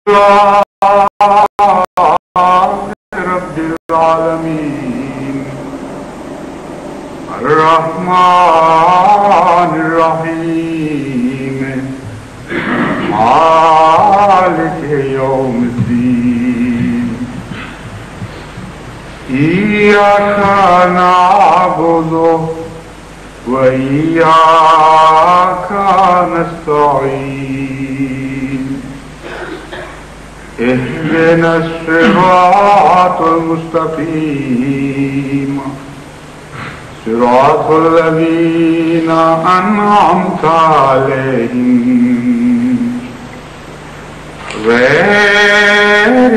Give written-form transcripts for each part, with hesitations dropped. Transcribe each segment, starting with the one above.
رب العالمين الرحمن الرحيم مالك يوم الدين إياك نعبد وإياك نستعين اهدنا الصراط المستقيم صراط الذين أنعمت عليهم غير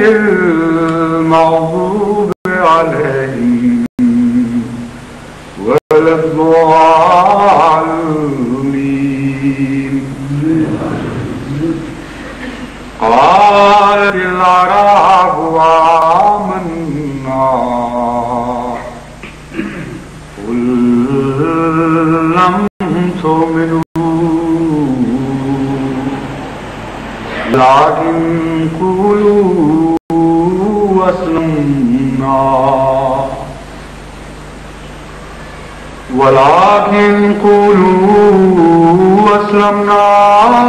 المغضوب عليهم ولا الضالين. قالت الأعراب آمنا قل لم تؤمنوا لكن قولوا أسلمنا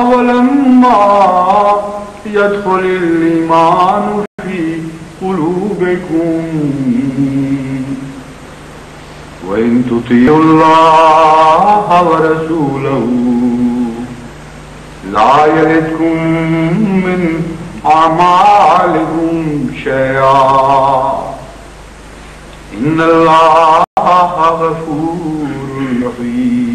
ولما يدخل الإيمان في قلوبكم وإن تطيعوا الله ورسوله لا يلدكم من أعمالكم شيئا إن الله غفور رحيم.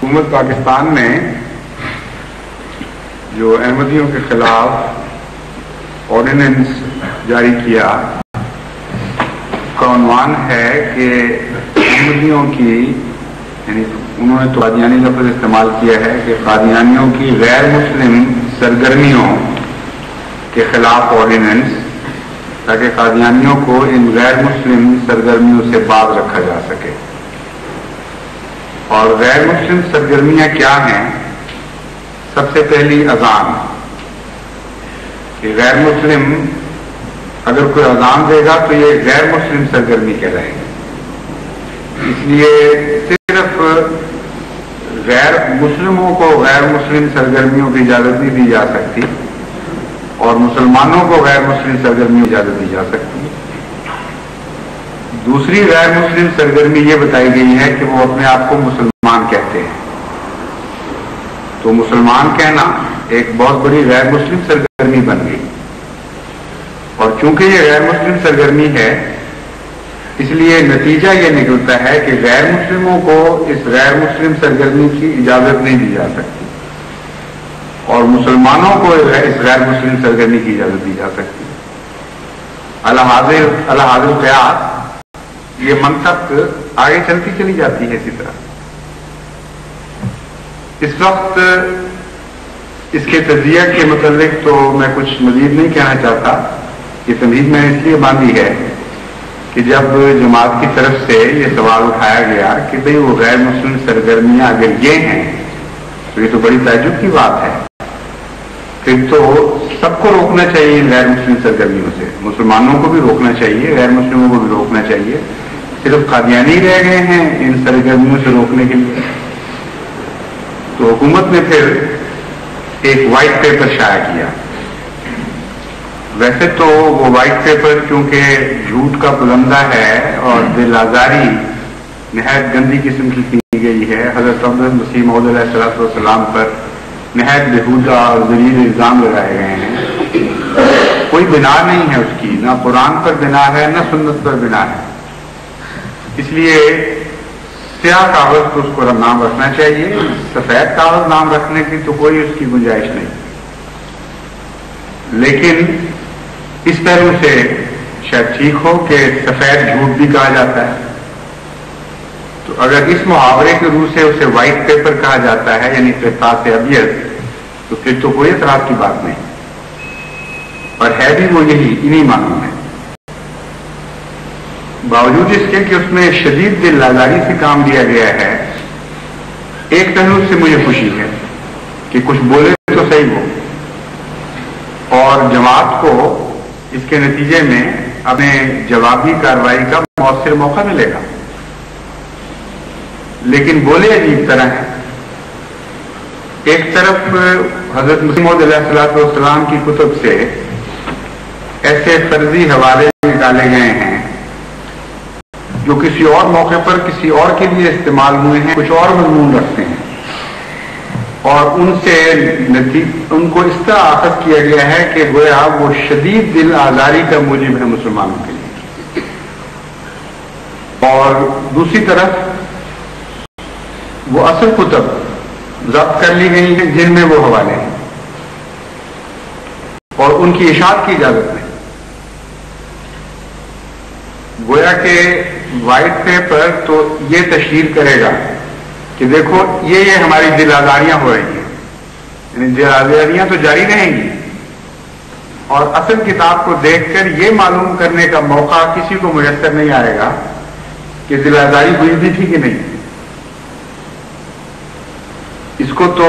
حکومت پاکستان نے جو احمدیوں کے خلاف آرڈیننس جاری کیا کا عنوان ہے کہ احمدیوں کی، یعنی انہوں نے تو قادیانی لفظ استعمال کیا ہے کہ قادیانیوں کی غیر مسلم سرگرمیوں کے خلاف آرڈیننس، تاکہ قادیانیوں کو ان غیر مسلم سرگرمیوں سے باز رکھا جا سکے. اور غیر مسلم سرگرمیاں کیا ہیں؟ سب سے پہلی اذان، کہ غیر مسلم اگر کوئی اذان دے گا تو یہ غیر مسلم سرگرمی کہلائے گی. اس لیے صرف غیر مسلموں کو غیر مسلم سرگرمیوں کی اجازت نہیں دی جا سکتی اور مسلمانوں کو غیر مسلم سرگرمیوں کی اجازت دی جا سکتی. دوسری غیر مسلم سرگرمی یہ بتائی گئی ہے کہ وہ اپنے آپ کو مسلمان کہتے ہیں. تو مسلمان کہنا ایک بہت بڑی غیر مسلم سرگرمی بن گئی، اور چونکہ یہ غیر مسلم سرگرمی ہے اس لیے نتیجہ یہ نکلتا ہے کہ غیر مسلموں کو اس غیر مسلم سرگرمی کی اجازت نہیں دی جا سکتی اور مسلمانوں کو اس غیر مسلم سرگرمی کی اجازت دی جا سکتی. الحاضر قیاس یہ منطق آگے چلتی چلی جاتی ہے. اسی طرح اس وقت اس کے تجزیہ کے متعلق تو میں کچھ مزید نہیں کہنا چاہتا. یہ تمہید میں اس لیے باندھی ہے کہ جب جماعت کی طرف سے یہ سوال اٹھایا گیا کہ بھئی وہ غیر مسلم سرگرمیاں اگر یہ ہیں تو یہ تو بڑی تعجب کی بات ہے، پھر تو سب کو روکنا چاہیے ان غیر مسلم سرگرمیوں سے، مسلمانوں کو بھی روکنا چاہیے، غیر مسلموں کو بھی روکنا چاہیے، صرف قادیانی رہ گئے ہیں ان سرگرمیوں سے روکنے کے لیے. تو حکومت نے پھر ایک وائٹ پیپر شائع کیا. ویسے تو وہ وائٹ پیپر کیونکہ جھوٹ کا بلندہ ہے اور دل آزاری نہایت گندی قسم کی گئی ہے، حضرت عبدالمسیح مسیح موعود علیہ السلام پر نہایت بےہودہ اور ذلیل الزام لگائے گئے ہیں. کوئی بنا نہیں ہے اس کی، نہ قرآن پر بنا ہے نہ سنت پر بنا ہے. اس لیے سیاہ کاغذ کو اس کو نام رکھنا چاہیے، سفید کاغذ نام رکھنے کی تو کوئی اس کی گنجائش نہیں. لیکن اس پہلو سے شاید ٹھیک ہو کہ سفید جھوٹ بھی کہا جاتا ہے. تو اگر اس محاورے کے روح سے اسے وائٹ پیپر کہا جاتا ہے یعنی قرطاس ابیض، تو پھر تو کوئی اعتراض کی بات نہیں. اور ہے بھی وہ یہی انہی معنوں میں. باوجود اس کے کہ اس میں شدید دل آزاری سے کام لیا گیا ہے ایک پہلو سے مجھے خوشی ہے کہ کچھ بولے تو صحیح ہو، اور جماعت کو اس کے نتیجے میں اپنے جوابی کارروائی کا مؤثر موقع ملے گا، لیکن بولے عجیب طرح ہیں۔ ایک طرف حضرت مسیح موعود علیہ السلام کی کتب سے ایسے فرضی حوالے نکالے گئے ہیں جو کسی اور موقع پر کسی اور کے لیے استعمال ہوئے ہیں، کچھ اور مضمون رکھتے ہیں، اور ان سے ان کو اس طرح آخذ کیا گیا ہے کہ گویا وہ شدید دل آزاری کا موجب ہے مسلمانوں کے لیے۔ اور دوسری طرف وہ اصل کتب ضبط کر لی گئی ہیں جن میں وہ حوالے ہیں، اور ان کی اشاعت کی اجازت نہیں۔ گویا کہ وائٹ پیپر تو یہ تشہیر کرے گا کہ دیکھو یہ ہماری دل آزاریاں ہو رہی ہیں، یعنی دل آزاریاں تو جاری رہیں گی، اور اصل کتاب کو دیکھ کر یہ معلوم کرنے کا موقع کسی کو میسر نہیں آئے گا کہ دل آزاری ہوئی بھی تھی کہ نہیں۔ اس کو تو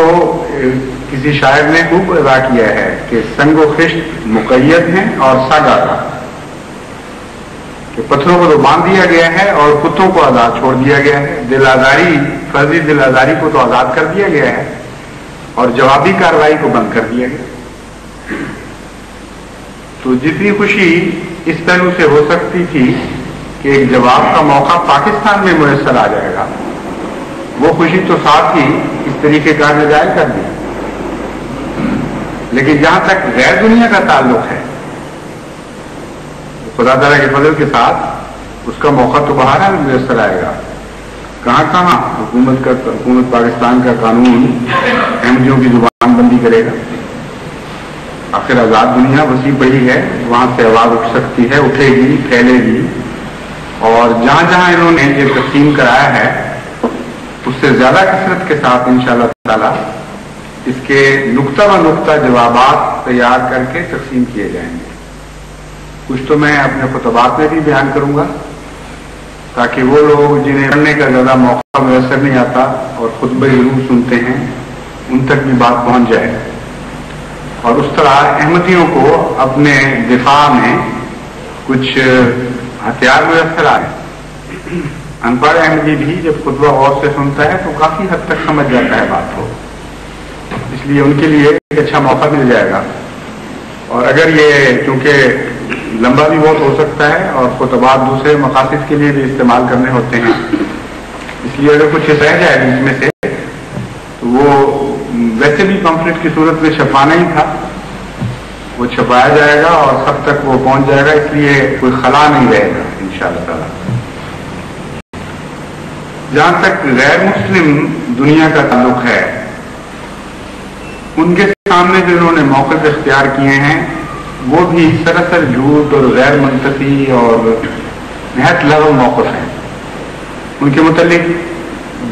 کسی شاعر نے خوب ادا کیا ہے کہ سنگ و خشت مقید ہیں اور سگ آگا، کہ پتھروں کو تو باندھ دیا گیا ہے اور کتوں کو آزاد چھوڑ دیا گیا ہے، دل آزاری فرضی دل آزاری کو تو آزاد کر دیا گیا ہے اور جوابی کارروائی کو بند کر دیا گیا۔ تو جتنی خوشی اس پہلو سے ہو سکتی تھی کہ ایک جواب کا موقع پاکستان میں میسر آ جائے گا، وہ خوشی تو ساتھ ہی اس طریقے کار نے ظاہر کر دی۔ لیکن جہاں تک غیر دنیا کا تعلق ہے، خدا تعالیٰ کے فضل کے ساتھ اس کا موقع تو بہرحال میسر آئے گا۔ کہاں حکومت پاکستان کا قانون احمدیوں کی زبان بندی کرے گا؟ آخر آزاد دنیا وسیع بڑی ہے، وہاں سے آواز اٹھ سکتی ہے، اٹھے گی، پھیلے گی، اور جہاں جہاں انہوں نے یہ تقسیم کرایا ہے اس سے زیادہ کثرت کے ساتھ انشاءاللہ تعالیٰ اس کے نقطہ و نقطہ جوابات تیار کر کے تقسیم کیے جائیں گے۔ کچھ تو میں اپنے خطبات میں بھی بیان کروں گا تاکہ وہ لوگ جنہیں پڑھنے کا زیادہ موقع میسر نہیں آتا اور خطبہ ضرور سنتے ہیں ان تک بھی بات پہنچ جائے، اور اس طرح احمدیوں کو اپنے دفاع میں کچھ ہتھیار میسر آئے۔ ان پڑھ احمدی بھی جب خطبہ غور سے سنتا ہے تو کافی حد تک سمجھ جاتا ہے بات کو، اس لیے ان کے لیے ایک اچھا موقع مل جائے گا۔ اور اگر یہ چونکہ لمبا بھی بہت ہو سکتا ہے اور خطبات دوسرے مقاصد کے لیے بھی استعمال کرنے ہوتے ہیں، اس لیے اگر کچھ رہ جائے بیچ میں سے تو وہ ویسے بھی پمفلٹ کی صورت میں چھپانا ہی تھا، وہ چھپایا جائے گا اور سب تک وہ پہنچ جائے گا، اس لیے کوئی خلا نہیں رہے گا انشاءاللہ تعالی۔ جہاں تک غیر مسلم دنیا کا تعلق ہے، ان کے سامنے جو انہوں نے موقف اختیار کیے ہیں وہ بھی سراسر جھوٹ اور غیر منطقی اور نہایت لغو موقف ہیں۔ ان کے متعلق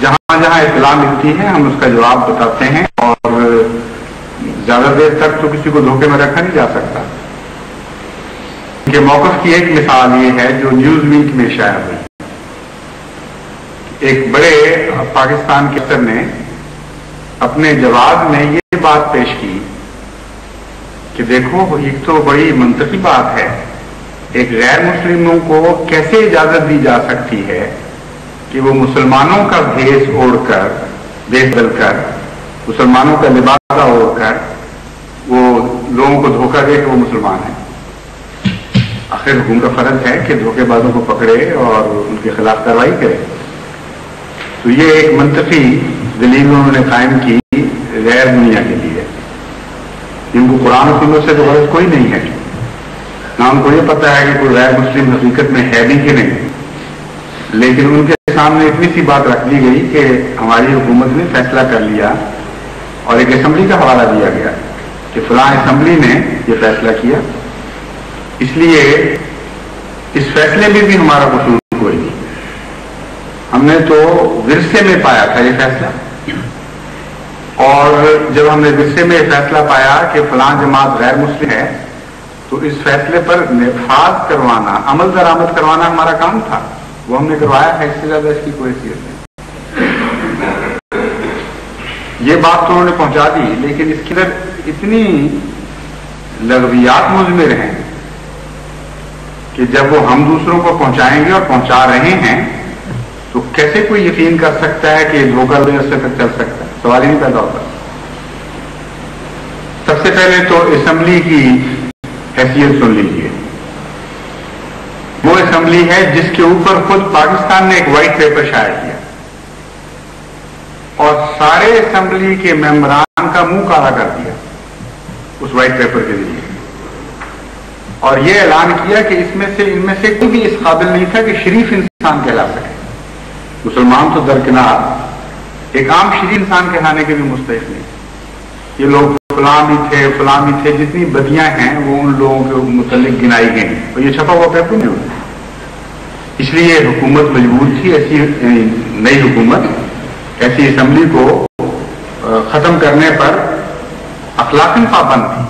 جہاں جہاں اطلاع ملتی ہے ہم اس کا جواب بتاتے ہیں، اور زیادہ دیر تک تو کسی کو دھوکے میں رکھا نہیں جا سکتا۔ ان کے موقف کی ایک مثال یہ ہے جو نیوز ویک میں شائع ہوئی۔ ایک بڑے پاکستان کے افسر نے اپنے جواب میں یہ بات پیش کی کہ دیکھو ایک تو بڑی منطقی بات ہے، ایک غیر مسلموں کو کیسے اجازت دی جا سکتی ہے کہ وہ مسلمانوں کا بھیس اوڑھ کر، بھیس بدل کر، مسلمانوں کا لباس اوڑھ کر وہ لوگوں کو دھوکہ دے کہ وہ مسلمان ہیں۔ آخر حکومت کا فرض ہے کہ دھوکے بازوں کو پکڑے اور ان کے خلاف کارروائی کرے۔ تو یہ ایک منطقی دلیل انہوں نے قائم کی غیر دنیا کے لیے، جن کو قرآن و سنت سے تو غرض کوئی نہیں ہے، نہ ان کو یہ پتا ہے کہ کوئی غیر مسلم حقیقت میں ہے بھی کہ نہیں، لیکن ان کے سامنے اتنی سی بات رکھ دی گئی کہ ہماری حکومت نے فیصلہ کر لیا، اور ایک اسمبلی کا حوالہ دیا گیا کہ فلاں اسمبلی نے یہ فیصلہ کیا، اس لیے اس فیصلے میں بھی ہمارا قصور کوئی نہیں، ہم نے تو ورثے میں پایا تھا یہ فیصلہ، اور جب ہم نے ورثے میں یہ فیصلہ پایا کہ فلاں جماعت غیر مسلم ہے تو اس فیصلے پر نفاذ کروانا، عمل درآمد کروانا ہمارا کام تھا، وہ ہم نے کروایا ہے، اس سے زیادہ اس کی کوئی حیثیت نہیں۔ یہ بات تو انہوں نے پہنچا دی، لیکن اس کے اندر اتنی لغویات مضمر ہیں کہ جب وہ ہم دوسروں کو پہنچائیں گے اور پہنچا رہے ہیں تو کیسے کوئی یقین کر سکتا ہے کہ دھوکہ لے عرصے تک چل سکتا ہے؟ سوال ہی نہیں پیدا ہوتا۔ سب سے پہلے تو اسمبلی کی حیثیت سن لیجیے۔ وہ اسمبلی ہے جس کے اوپر خود پاکستان نے ایک وائٹ پیپر شائع کیا اور سارے اسمبلی کے ممبران کا منہ کالا کر دیا اس وائٹ پیپر کے ذریعے، اور یہ اعلان کیا کہ ان میں سے کوئی بھی اس قابل نہیں تھا کہ شریف انسان کہلا سکے۔ مسلمان تو درکنار ایک عام شریف انسان کہلانے کے بھی مستحق نہیں۔ یہ لوگ فلاں بھی تھے، جتنی بدیاں ہیں وہ ان لوگوں کے متعلق گنائی گئی، اور یہ چھپا ہوا پیپر نہیں ہوتا۔ اس لیے حکومت مجبور تھی، ایسی نئی حکومت ایسی اسمبلی کو ختم کرنے پر اخلاقاً پابند تھی۔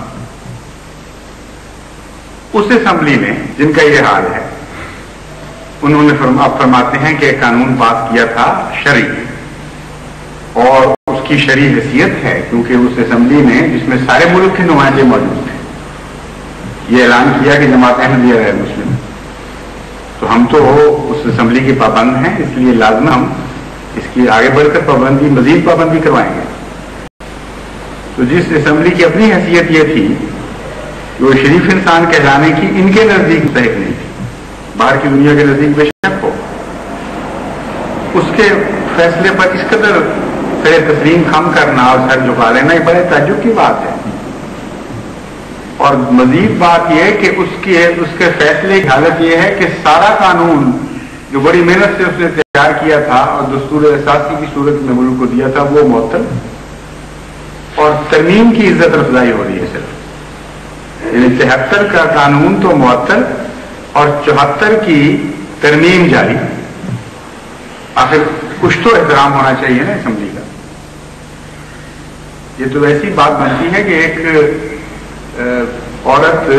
اس اسمبلی نے جن کا یہ حال ہے، انہوں نے فرماتے ہیں کہ ایک قانون پاس کیا تھا شرعی، اور اس کی شرعی حیثیت ہے کیونکہ اس اسمبلی نے جس میں سارے ملک کے نمائندے موجود تھے یہ اعلان کیا کہ جماعت احمدیہ غیر مسلم، تو ہم تو اس اسمبلی کے پابند ہیں، اس لیے لازم ہم اس کی آگے بڑھ کر مزید پابندی کروائیں گے۔ تو جس اسمبلی کی اپنی حیثیت یہ تھی کہ وہ شریف انسان کہلانے کی ان کے نزدیک مستحق نہیں تھی، باہر کی دنیا کے نزدیک بے شک ہو، اس کے فیصلے پر اس قدر سر تسلیم خم کرنا اور سر جھکا لینا یہ بڑے تعجب کی بات ہے۔ اور مزید بات یہ کہ اس کے فیصلے کی حالت یہ ہے کہ سارا قانون جو بڑی محنت سے اس نے تیار کیا تھا اور دستور اساسی کی صورت میں ملک کو دیا تھا وہ معطل، اور ترمیم کی عزت افزائی ہو رہی ہے صرف، یعنی 73 کا قانون تو معطل اور 74 کی ترمیم جاری۔ آخر کچھ تو احترام ہونا چاہیے نا اسمبلی کا۔ یہ تو ایسی بات بنتی ہے کہ ایک عورت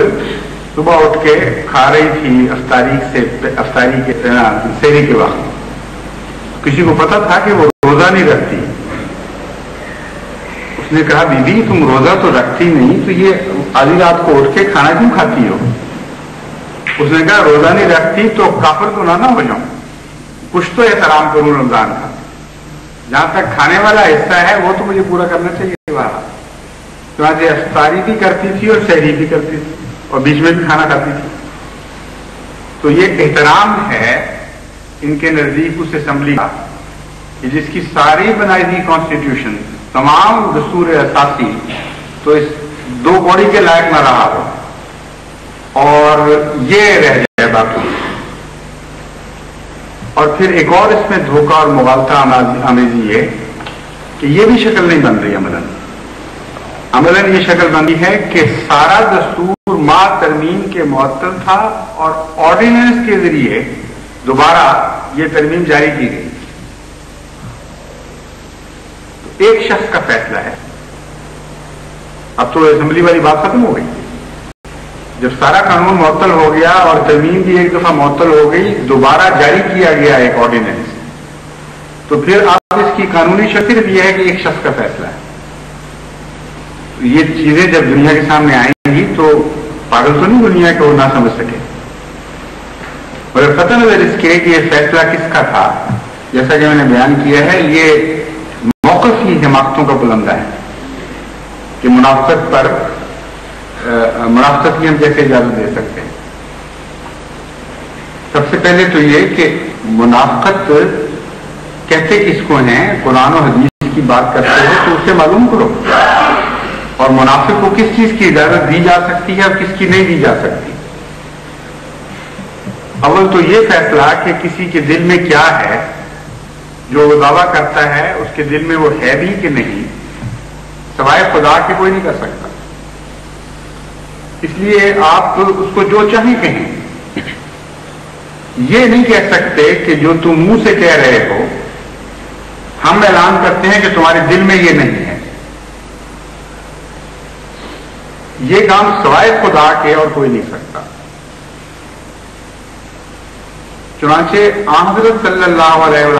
صبح اٹھ کے کھا رہی تھی افطاری کے سحری کے وقت، کسی کو پتا تھا کہ وہ روزہ نہیں رکھتی، اس نے کہا بی بی تم روزہ تو رکھتی نہیں تو یہ آدھی رات کو اٹھ کے کھانا کیوں کھاتی ہو؟ اس نے کہا روزہ نہیں رکھتی تو کافر تو نہ ہو جاؤں، کچھ تو احترام کروں رمضان کا، جہاں تک کھانے والا حصہ ہے وہ تو مجھے پورا کرنا چاہیے وہاں۔ چنانچہ افطاری بھی کرتی تھی اور سحری بھی کرتی تھی اور بیچ میں بھی کھانا کھاتی تھی۔ تو یہ احترام ہے ان کے نزدیک اس اسمبلی کا کہ جس کی ساری بنائی ہوئی کانسٹیٹیوشن تمام دستور اساسی تو اس دو کوڑی کے لائق نہ رہا ہو اور یہ رہ جائے باقی۔ اور پھر ایک اور اس میں دھوکہ اور مغالطہ آمیزی ہے کہ یہ بھی شکل نہیں بن رہی عملاً یہ شکل بندی ہے کہ سارا دستور ما ترمیم کے معطل تھا اور آرڈیننس کے ذریعے دوبارہ یہ ترمیم جاری کی گئی۔ تو ایک شخص کا فیصلہ ہے، اب تو اسمبلی والی بات ختم ہو گئی۔ جب سارا قانون معطل ہو گیا اور ترمیم بھی ایک دفعہ معطل ہو گئی، دوبارہ جاری کیا گیا ایک آرڈیننس، تو پھر اب اس کی قانونی شکل بھی ہے کہ ایک شخص کا فیصلہ ہے۔ یہ چیزیں جب دنیا کے سامنے آئیں گی تو پاگل تو نہیں دنیا کو نہ سمجھ سکے، مگر قطع نظر اس کے کہ یہ فیصلہ کس کا تھا، جیسا کہ میں نے بیان کیا ہے، یہ موقف ہی حماقتوں کا بلندہ ہے کہ منافقت کی ہم کیسے اجازت دے سکتے ہیں۔ سب سے پہلے تو یہ کہ منافقت کہتے کس کو ہیں، قرآن و حدیث کی بات کرتے ہو تو اسے معلوم کرو، اور منافق کو کس چیز کی اجازت دی جا سکتی ہے اور کس کی نہیں دی جا سکتی۔ اول تو یہ فیصلہ کہ کسی کے دل میں کیا ہے، جو وہ دعویٰ کرتا ہے اس کے دل میں وہ ہے بھی کہ نہیں، سوائے خدا کے کوئی نہیں کر سکتا۔ اس لیے آپ اس کو جو چاہیں کہیں، یہ نہیں کہہ سکتے کہ جو تم منہ سے کہہ رہے ہو ہم اعلان کرتے ہیں کہ تمہارے دل میں یہ نہیں ہے۔ یہ کام سوائے خدا کے اور کوئی نہیں سکتا۔ چنانچہ حضرت صلی اللہ علیہ وسلم